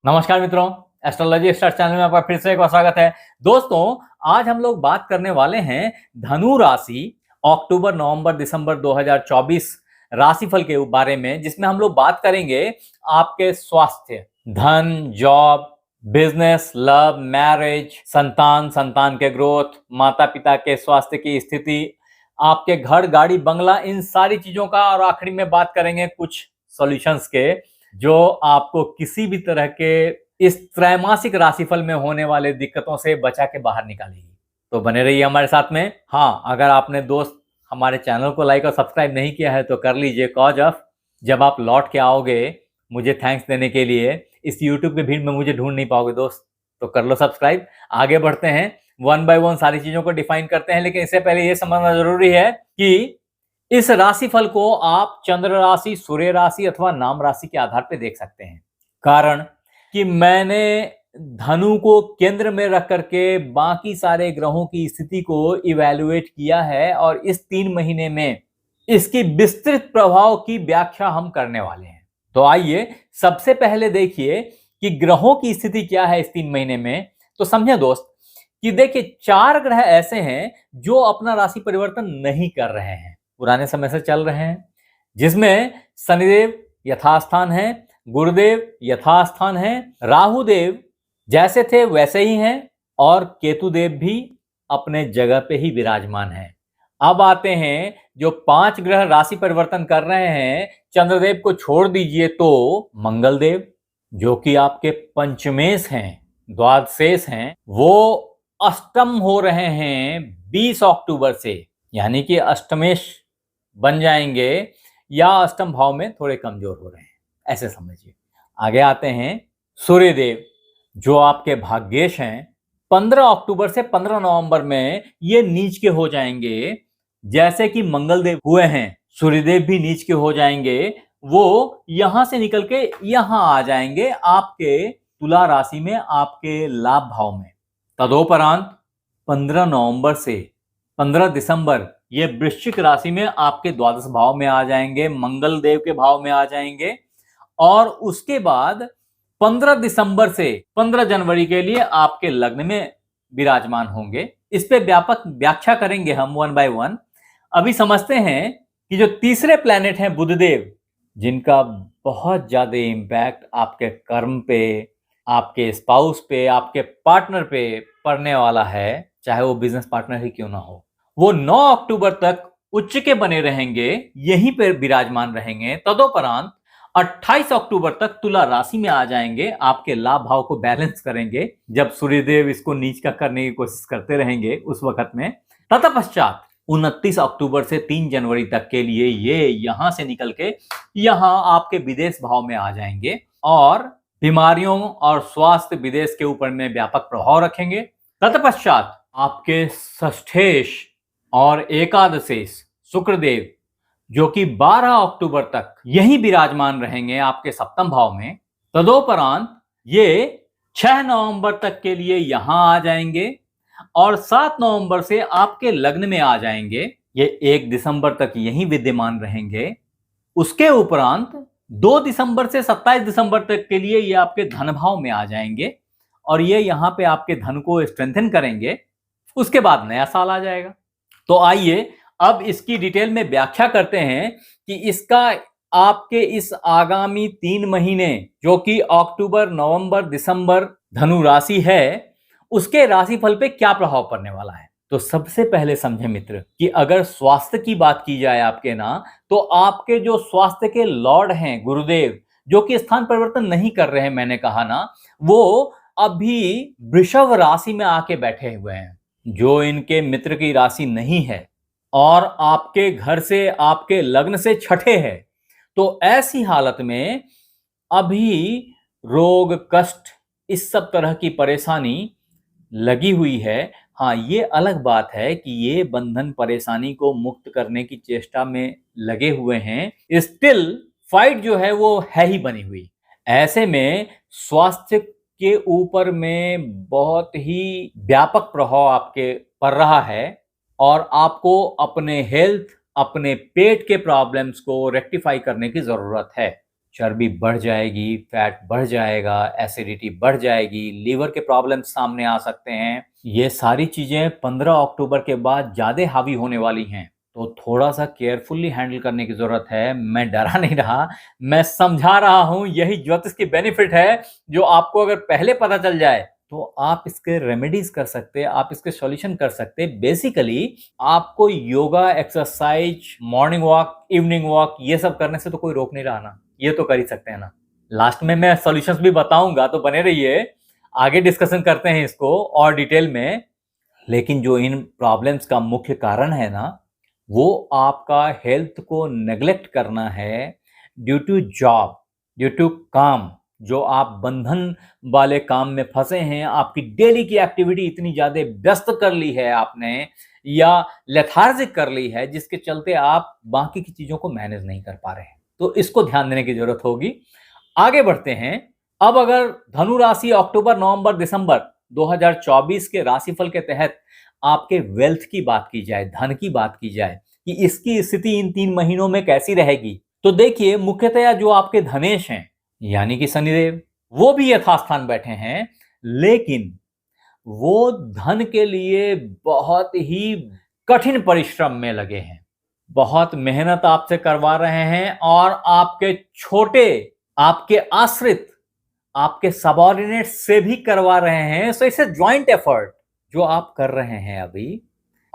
नमस्कार मित्रों, astrology star channel में आपका फिर से एक बार स्वागत है। दोस्तों, आज हम लोग बात करने वाले हैं धनु राशि अक्टूबर, नवंबर, दिसंबर 2024 राशिफल के बारे में, जिसमें हम लोग बात करेंगे आपके स्वास्थ्य, धन, जॉब, बिजनेस, लव, मैरिज, संतान, संतान के ग्रोथ, माता पिता के स्वास्थ्य की स्थिति, आपके घर, गाड़ी, बंगला, इन सारी चीजों का, और आखिरी में बात करेंगे कुछ सॉल्यूशंस के जो आपको किसी भी तरह के इस त्रैमासिक राशिफल में होने वाले दिक्कतों से बचा के बाहर निकालेगी। तो बने रहिए हमारे साथ में। हाँ, अगर आपने दोस्त हमारे चैनल को लाइक और सब्सक्राइब नहीं किया है तो कर लीजिए, कॉज ऑफ जब आप लौट के आओगे मुझे थैंक्स देने के लिए, इस यूट्यूब की भीड़ में मुझे ढूंढ नहीं पाओगे दोस्त, तो कर लो सब्सक्राइब। आगे बढ़ते हैं, वन बाय वन सारी चीजों को डिफाइन करते हैं, लेकिन इससे पहले यह समझना जरूरी है कि इस राशिफल को आप चंद्र राशि, सूर्य राशि अथवा नाम राशि के आधार पर देख सकते हैं। कारण कि मैंने धनु को केंद्र में रख करके बाकी सारे ग्रहों की स्थिति को इवैल्यूएट किया है और इस 3 महीने में इसकी विस्तृत प्रभाव की व्याख्या हम करने वाले हैं। तो आइए सबसे पहले देखिए कि ग्रहों की स्थिति क्या है इस 3 महीने में। तो समझे दोस्त कि देखिए 4 ग्रह ऐसे हैं जो अपना राशि परिवर्तन नहीं कर रहे हैं, पुराने समय से चल रहे हैं, जिसमें शनिदेव यथास्थान है, गुरुदेव यथास्थान है, राहुदेव जैसे थे वैसे ही हैं और केतुदेव भी अपने जगह पे ही विराजमान हैं। अब आते हैं जो 5 ग्रह राशि परिवर्तन कर रहे हैं, चंद्रदेव को छोड़ दीजिए तो मंगलदेव जो कि आपके पंचमेश हैं, द्वादशेष हैं, वो अष्टम हो रहे हैं 20 अक्टूबर से, यानी कि अष्टमेश बन जाएंगे या अष्टम भाव में थोड़े कमजोर हो रहे हैं, ऐसे समझिए। आगे आते हैं सूर्यदेव जो आपके भाग्येश हैं, 15 अक्टूबर से 15 नवंबर में ये नीच के हो जाएंगे। जैसे कि मंगलदेव हुए हैं, सूर्यदेव भी नीच के हो जाएंगे, वो यहां से निकल के यहां आ जाएंगे आपके तुला राशि में, आपके लाभ भाव में। तदोपरांत 15 नवंबर से 15 दिसंबर ये वृश्चिक राशि में आपके द्वादश भाव में आ जाएंगे, मंगल देव के भाव में आ जाएंगे। और उसके बाद 15 दिसंबर से 15 जनवरी के लिए आपके लग्न में विराजमान होंगे। इस पे व्यापक व्याख्या करेंगे हम वन बाय वन। अभी समझते हैं कि जो तीसरे प्लैनेट हैं बुधदेव, जिनका बहुत ज्यादा इंपैक्ट आपके कर्म पे, आपके स्पाउस पे, आपके पार्टनर पे पड़ने वाला है, चाहे वो बिजनेस पार्टनर ही क्यों ना हो, वो 9 अक्टूबर तक उच्च के बने रहेंगे, यहीं पर विराजमान रहेंगे। तदोपरांत 28 अक्टूबर तक तुला राशि में आ जाएंगे, आपके लाभ भाव को बैलेंस करेंगे। जब सूर्यदेव इसको नीच का करने की कोशिश करते रहेंगे उस वक्त में। तत्पश्चात 29 अक्टूबर से 3 जनवरी तक के लिए ये यहां से निकल के यहां आपके विदेश भाव में आ जाएंगे और बीमारियों और स्वास्थ्य विदेश के ऊपर में व्यापक प्रभाव रखेंगे। तत्पश्चात आपके षष्ठेश और एकादशेश शुक्रदेव जो कि 12 अक्टूबर तक यही विराजमान रहेंगे आपके सप्तम भाव में। तदोपरांत ये 6 नवंबर तक के लिए यहां आ जाएंगे और 7 नवंबर से आपके लग्न में आ जाएंगे। ये 1 दिसंबर तक यही विद्यमान रहेंगे। उसके उपरांत 2 दिसंबर से 27 दिसंबर तक के लिए ये आपके धन भाव में आ जाएंगे और ये यहाँ पे आपके धन को स्ट्रेंथन करेंगे। उसके बाद नया साल आ जाएगा। तो आइए अब इसकी डिटेल में व्याख्या करते हैं कि इसका आपके इस आगामी 3 महीने जो कि अक्टूबर, नवंबर, दिसंबर धनु राशि है, उसके राशिफल पे क्या प्रभाव पड़ने वाला है। तो सबसे पहले समझे मित्र कि अगर स्वास्थ्य की बात की जाए आपके ना, तो आपके जो स्वास्थ्य के लॉर्ड हैं गुरुदेव, जो कि स्थान परिवर्तन नहीं कर रहे हैं, मैंने कहा ना, वो अभी वृषभ राशि में आके बैठे हुए हैं, जो इनके मित्र की राशि नहीं है और आपके घर से, आपके लग्न से छठे है। तो ऐसी हालत में अभी रोग, कष्ट, इस सब तरह की परेशानी लगी हुई है। हाँ, ये अलग बात है कि ये बंधन परेशानी को मुक्त करने की चेष्टा में लगे हुए हैं, स्टिल फाइट जो है वो है ही बनी हुई। ऐसे में स्वास्थ्य के ऊपर में बहुत ही व्यापक प्रभाव आपके पड़ रहा है और आपको अपने हेल्थ, अपने पेट के प्रॉब्लम्स को रेक्टिफाई करने की जरूरत है। चर्बी बढ़ जाएगी, फैट बढ़ जाएगा, एसिडिटी बढ़ जाएगी, लीवर के प्रॉब्लम सामने आ सकते हैं। ये सारी चीजें 15 अक्टूबर के बाद ज्यादा हावी होने वाली हैं, तो थोड़ा सा केयरफुली हैंडल करने की जरूरत है। मैं डरा नहीं रहा, मैं समझा रहा हूं। यही ज्योतिष की बेनिफिट है, जो आपको अगर पहले पता चल जाए तो आप इसके रेमेडीज कर सकते हैं, आप इसके सॉल्यूशन कर सकते हैं। बेसिकली आपको yoga, exercise, morning walk, evening walk, ये सब करने से तो कोई रोक नहीं रहा ना, ये तो कर ही सकते हैं ना। लास्ट में मैं सॉल्यूशंस भी बताऊंगा, तो बने रहिए, आगे डिस्कशन करते हैं इसको और डिटेल में। लेकिन जो इन प्रॉब्लम्स का मुख्य कारण है ना, वो आपका हेल्थ को नेग्लेक्ट करना है due to job, due to काम। जो आप बंधन वाले काम में फंसे हैं, आपकी डेली की एक्टिविटी इतनी ज्यादा व्यस्त कर ली है आपने, या लेथार्जिक कर ली है, जिसके चलते आप बाकी की चीजों को मैनेज नहीं कर पा रहे हैं। तो इसको ध्यान देने की जरूरत होगी। आगे बढ़ते हैं। अब अगर धनु राशि अक्टूबर, नवंबर, दिसंबर 2024 के राशिफल के तहत आपके वेल्थ की बात की जाए, धन की बात की जाए कि इसकी स्थिति इन 3 महीनों में कैसी रहेगी, तो देखिए, मुख्यतया जो आपके धनेश हैं यानी कि शनिदेव, वो भी यथास्थान बैठे हैं, लेकिन वो धन के लिए बहुत ही कठिन परिश्रम में लगे हैं, बहुत मेहनत आपसे करवा रहे हैं, और आपके छोटे, आपके आश्रित, आपके सबॉर्डिनेट से भी करवा रहे हैं। सो इट्स ज्वाइंट एफर्ट जो आप कर रहे हैं अभी,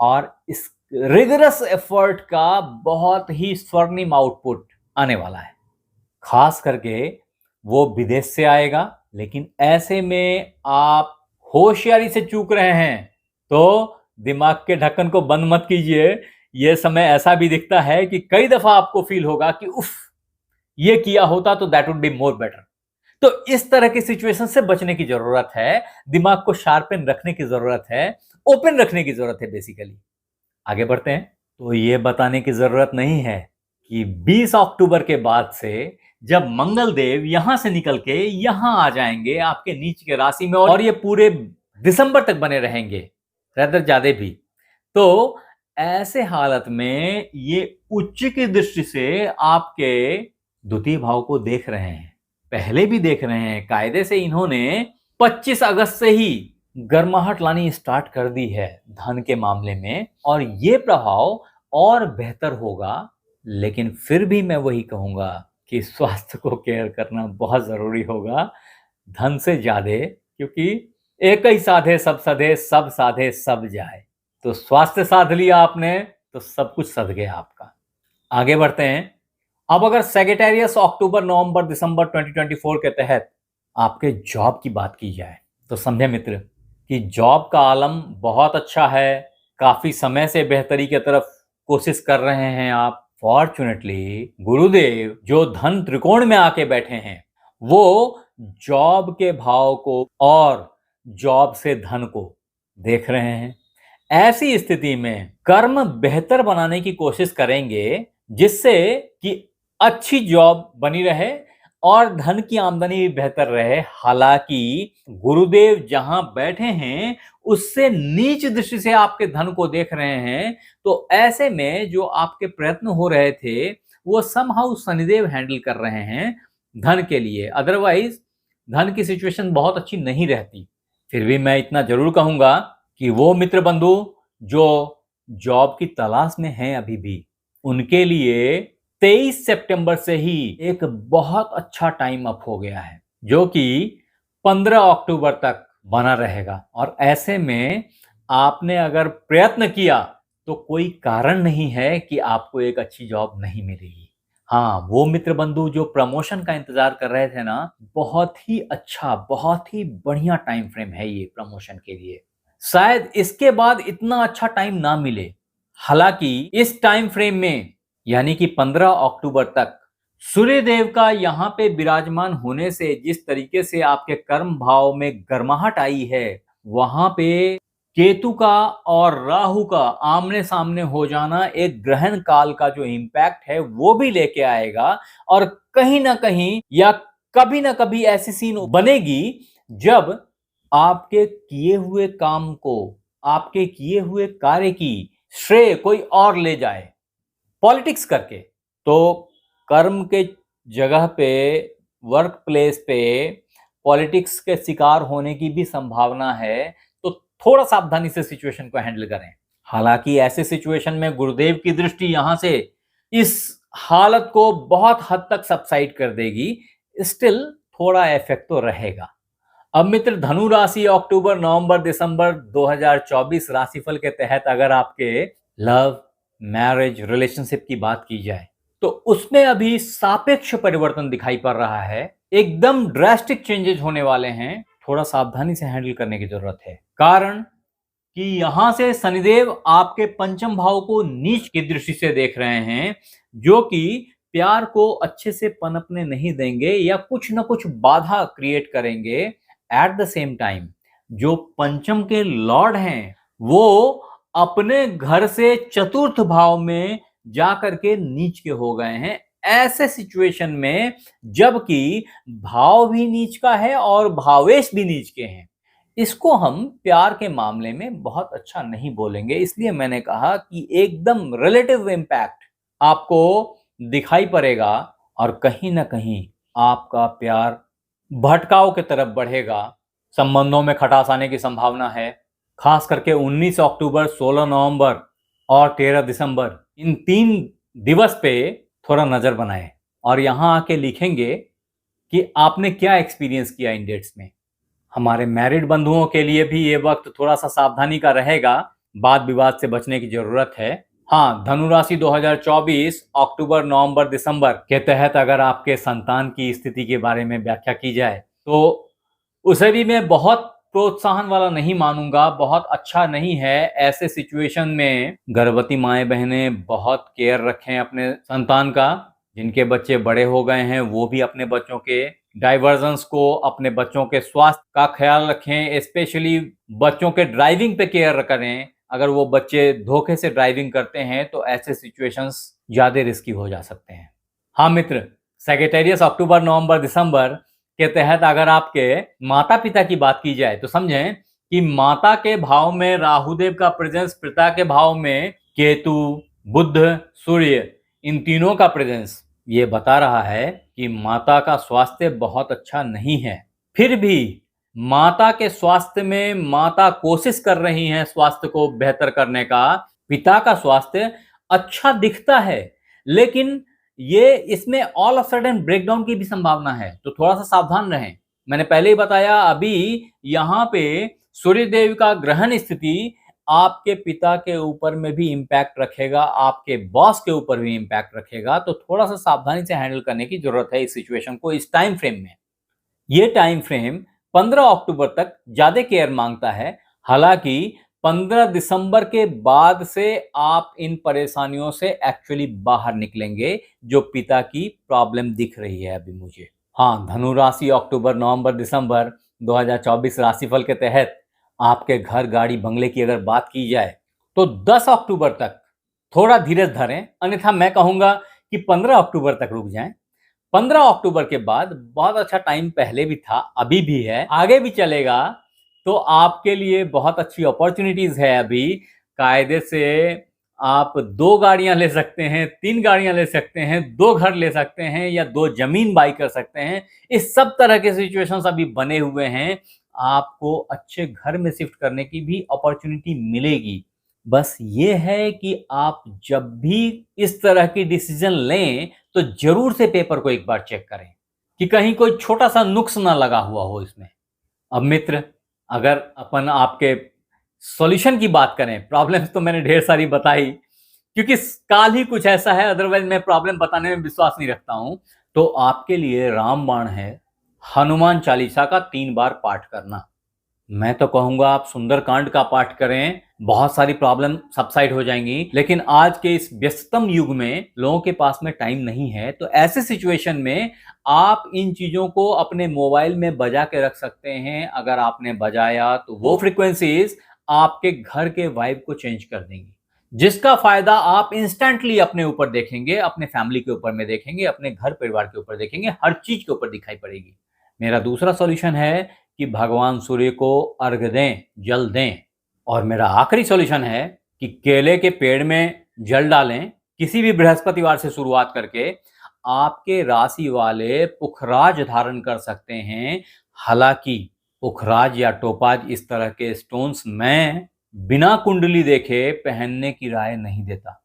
और इस रिगरस एफर्ट का बहुत ही स्वर्णिम आउटपुट आने वाला है। खास करके वो विदेश से आएगा, लेकिन ऐसे में आप होशियारी से चूक रहे हैं, तो दिमाग के ढक्कन को बंद मत कीजिए। ये समय ऐसा भी दिखता है कि कई दफा आपको फील होगा कि उफ, ये किया होता तो that would be more better. तो इस तरह की सिचुएशन से बचने की जरूरत है, दिमाग को शार्पन रखने की जरूरत है, ओपन रखने की जरूरत है बेसिकली। आगे बढ़ते हैं। तो ये बताने की जरूरत नहीं है कि 20 अक्टूबर के बाद से जब मंगल देव यहां से निकल के यहां आ जाएंगे आपके नीच के राशि में, और ये पूरे दिसंबर तक बने रहेंगे, रैदर ज्यादा भी, तो ऐसे हालत में ये उच्च की दृष्टि से आपके द्वितीय भाव को देख रहे हैं, पहले भी देख रहे हैं। कायदे से इन्होंने 25 अगस्त से ही गर्माहट लानी स्टार्ट कर दी है धन के मामले में, और ये प्रभाव और बेहतर होगा। लेकिन फिर भी मैं वही कहूंगा कि स्वास्थ्य को केयर करना बहुत जरूरी होगा, धन से ज्यादा, क्योंकि एक ही साधे सब सधे, सब साधे सब जाए। तो स्वास्थ्य साध लिया आपने तो सब कुछ सध गया आपका। आगे बढ़ते हैं। अब अगर सेगिटेरियस अक्टूबर, नवंबर, दिसंबर 2024 के तहत आपके जॉब की बात की जाए, तो समझे मित्र कि जॉब का आलम बहुत अच्छा है, काफी समय से बेहतरी की तरफ कोशिश कर रहे हैं आप। फॉर्चुनेटली गुरुदेव जो धन त्रिकोण में आके बैठे हैं, वो जॉब के भाव को और जॉब से धन को देख रहे हैं। ऐसी स्थिति में कर्म बेहतर बनाने की कोशिश करेंगे, जिससे कि अच्छी जॉब बनी रहे और धन की आमदनी भी बेहतर रहे। हालांकि गुरुदेव जहां बैठे हैं उससे नीच दृष्टि से आपके धन को देख रहे हैं, तो ऐसे में जो आपके प्रयत्न हो रहे थे वो समहाउ शनिदेव हैंडल कर रहे हैं धन के लिए। अदरवाइज धन की सिचुएशन बहुत अच्छी नहीं रहती। फिर भी मैं इतना जरूर कहूंगा कि वो मित्र बंधु जो जॉब की तलाश में हैं अभी भी, उनके लिए 23 सितंबर से ही एक बहुत अच्छा टाइम अप हो गया है, जो कि 15 अक्टूबर तक बना रहेगा। और ऐसे में आपने अगर प्रयत्न किया तो कोई कारण नहीं है कि आपको एक अच्छी जॉब नहीं मिलेगी। हाँ, वो मित्र बंधु जो प्रमोशन का इंतजार कर रहे थे ना, बहुत ही अच्छा, बहुत ही बढ़िया टाइम फ्रेम है ये प्रमोशन के लिए। शायद इसके बाद इतना अच्छा टाइम ना मिले। हालांकि इस टाइम फ्रेम में यानी कि 15 अक्टूबर तक सूर्यदेव का यहां पे विराजमान होने से जिस तरीके से आपके कर्म भाव में गर्माहट आई है, वहां पे केतु का और राहु का आमने सामने हो जाना एक ग्रहण काल का जो इंपैक्ट है वो भी लेके आएगा। और कहीं ना कहीं या कभी ना कभी ऐसी सीन बनेगी जब आपके किए हुए काम को, आपके किए हुए कार्य की श्रेय कोई और ले जाए पॉलिटिक्स करके। तो कर्म के जगह पे, वर्क प्लेस पे पॉलिटिक्स के शिकार होने की भी संभावना है, तो थोड़ा सावधानी से सिचुएशन को हैंडल करें। हालांकि ऐसे सिचुएशन में गुरुदेव की दृष्टि यहां से इस हालत को बहुत हद तक सबसाइड कर देगी, स्टिल थोड़ा इफेक्ट तो रहेगा। अब मित्र, धनु राशि अक्टूबर, नवंबर, दिसंबर 2024 राशिफल के तहत अगर आपके लव, मैरिज, रिलेशनशिप की बात की जाए तो उसमें अभी सापेक्ष परिवर्तन दिखाई पड़ रहा है। एकदम ड्रास्टिक चेंजेस होने वाले हैं, थोड़ा सावधानी से हैंडल करने की जरूरत है। कारण कि यहां से शनिदेव आपके पंचम भाव को नीच की दृष्टि से देख रहे हैं, जो कि प्यार को अच्छे से पनपने नहीं देंगे या कुछ ना कुछ बाधा क्रिएट करेंगे। एट द सेम टाइम जो पंचम के लॉर्ड हैं वो अपने घर से चतुर्थ भाव में जाकर के नीच के हो गए हैं। ऐसे सिचुएशन में जबकि भाव भी नीच का है और भावेश भी नीच के हैं, इसको हम प्यार के मामले में बहुत अच्छा नहीं बोलेंगे। इसलिए मैंने कहा कि एकदम रिलेटिव इम्पैक्ट आपको दिखाई पड़ेगा और कहीं ना कहीं आपका प्यार भटकाव की तरफ बढ़ेगा। संबंधों में खटास आने की संभावना है। खास करके 19 अक्टूबर, 16 नवंबर और 13 दिसंबर, इन 3 दिवस पे थोड़ा नजर बनाएं और यहां आके लिखेंगे कि आपने क्या एक्सपीरियंस किया इन डेट्स में। हमारे मैरिड बंधुओं के लिए भी ये वक्त थोड़ा सा सावधानी का रहेगा, वाद विवाद से बचने की जरूरत है। हाँ, धनु राशि 2024 अक्टूबर, नवंबर, दिसंबर के तहत अगर आपके संतान की स्थिति के बारे में व्याख्या की जाए तो उसे भी मैं बहुत प्रोत्साहन वाला नहीं मानूंगा, बहुत अच्छा नहीं है। ऐसे सिचुएशन में गर्भवती माएं बहनें बहुत केयर रखें अपने संतान का। जिनके बच्चे बड़े हो गए हैं वो भी अपने बच्चों के डाइवर्जेंस को, अपने बच्चों के स्वास्थ्य का ख्याल रखें। स्पेशली बच्चों के ड्राइविंग पे केयर करें। अगर वो बच्चे धोखे से ड्राइविंग करते हैं तो ऐसे सिचुएशंस ज्यादा रिस्की हो जा सकते हैं। हाँ मित्र, सेक्रेटेरियस अक्टूबर, नवंबर, दिसंबर के तहत अगर आपके माता पिता की बात की जाए तो समझें कि माता के भाव में राहुदेव का प्रेजेंस, पिता के भाव में केतु, बुध, सूर्य, इन तीनों का प्रेजेंस ये बता रहा है कि माता का स्वास्थ्य बहुत अच्छा नहीं है। फिर भी माता के स्वास्थ्य में माता कोशिश कर रही हैं स्वास्थ्य को बेहतर करने का। पिता का स्वास्थ्य अच्छा दिखता है, लेकिन ये इसमें ऑल ऑफ सडन ब्रेकडाउन की भी संभावना है, तो थोड़ा सा सावधान रहें। मैंने पहले ही बताया, अभी यहाँ पे सूर्य देव का ग्रहण स्थिति आपके पिता के ऊपर में भी इंपैक्ट रखेगा, आपके बॉस के ऊपर भी इंपैक्ट रखेगा, तो थोड़ा सा सावधानी से हैंडल करने की जरूरत है इस सिचुएशन को, इस टाइम फ्रेम में। ये टाइम फ्रेम 15 अक्टूबर तक ज्यादा केयर मांगता है। हालांकि 15 दिसंबर के बाद से आप इन परेशानियों से एक्चुअली बाहर निकलेंगे, जो पिता की प्रॉब्लम दिख रही है अभी मुझे। हाँ, धनु राशि अक्टूबर, नवंबर, दिसंबर 2024 राशिफल के तहत आपके घर, गाड़ी, बंगले की अगर बात की जाए तो 10 अक्टूबर तक थोड़ा धीरज धरें, अन्यथा मैं कहूंगा कि 15 अक्टूबर तक रुक जाएं। 15 अक्टूबर के बाद बहुत अच्छा टाइम पहले भी था, अभी भी है, आगे भी चलेगा, तो आपके लिए बहुत अच्छी अपॉर्चुनिटीज है। अभी कायदे से आप 2 गाड़ियां ले सकते हैं, 3 गाड़ियां ले सकते हैं, 2 घर ले सकते हैं या 2 जमीन बाई कर सकते हैं। इस सब तरह के सिचुएशंस अभी बने हुए हैं। आपको अच्छे घर में शिफ्ट करने की भी अपॉर्चुनिटी मिलेगी। बस ये है कि आप जब भी इस तरह की डिसीजन लें तो जरूर से पेपर को एक बार चेक करें कि कहीं कोई छोटा सा नुक्स ना लगा हुआ हो इसमें। अब मित्र, अगर अपन आपके सॉल्यूशन की बात करें, प्रॉब्लम्स तो मैंने ढेर सारी बताई, क्योंकि काल ही कुछ ऐसा है, अदरवाइज मैं प्रॉब्लम बताने में विश्वास नहीं रखता हूं। तो आपके लिए रामबाण है हनुमान चालीसा का 3 बार पाठ करना। मैं तो कहूंगा आप सुंदरकांड का पाठ करें, बहुत सारी प्रॉब्लम सबसाइड हो जाएंगी। लेकिन आज के इस व्यस्ततम युग में लोगों के पास में टाइम नहीं है, तो ऐसे सिचुएशन में आप इन चीजों को अपने मोबाइल में बजा के रख सकते हैं। अगर आपने बजाया तो वो फ्रीक्वेंसीज आपके घर के वाइब को चेंज कर देंगी, जिसका फायदा आप इंस्टेंटली अपने ऊपर देखेंगे, अपने फैमिली के ऊपर में देखेंगे, अपने घर परिवार के ऊपर देखेंगे, हर चीज के ऊपर दिखाई पड़ेगी। मेरा दूसरा सॉल्यूशन है कि भगवान सूर्य को अर्घ दें, जल दें। और मेरा आखिरी सॉल्यूशन है कि केले के पेड़ में जल डालें, किसी भी बृहस्पतिवार से शुरुआत करके आपके राशि वाले पुखराज धारण कर सकते हैं। हालांकि पुखराज या टोपाज इस तरह के स्टोन्स मैं बिना कुंडली देखे पहनने की राय नहीं देता,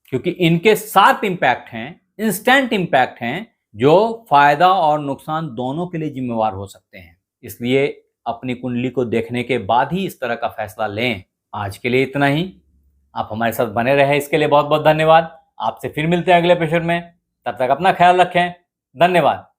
क्योंकि इनके शार्प इंपैक्ट हैं, इंस्टेंट इंपैक्ट हैं, जो फायदा और नुकसान दोनों के लिए जिम्मेवार हो सकते हैं। इसलिए अपनी कुंडली को देखने के बाद ही इस तरह का फैसला लें। आज के लिए इतना ही। आप हमारे साथ बने रहे, इसके लिए बहुत बहुत धन्यवाद। आपसे फिर मिलते हैं अगले एपिसोड में। तब तक अपना ख्याल रखें। धन्यवाद।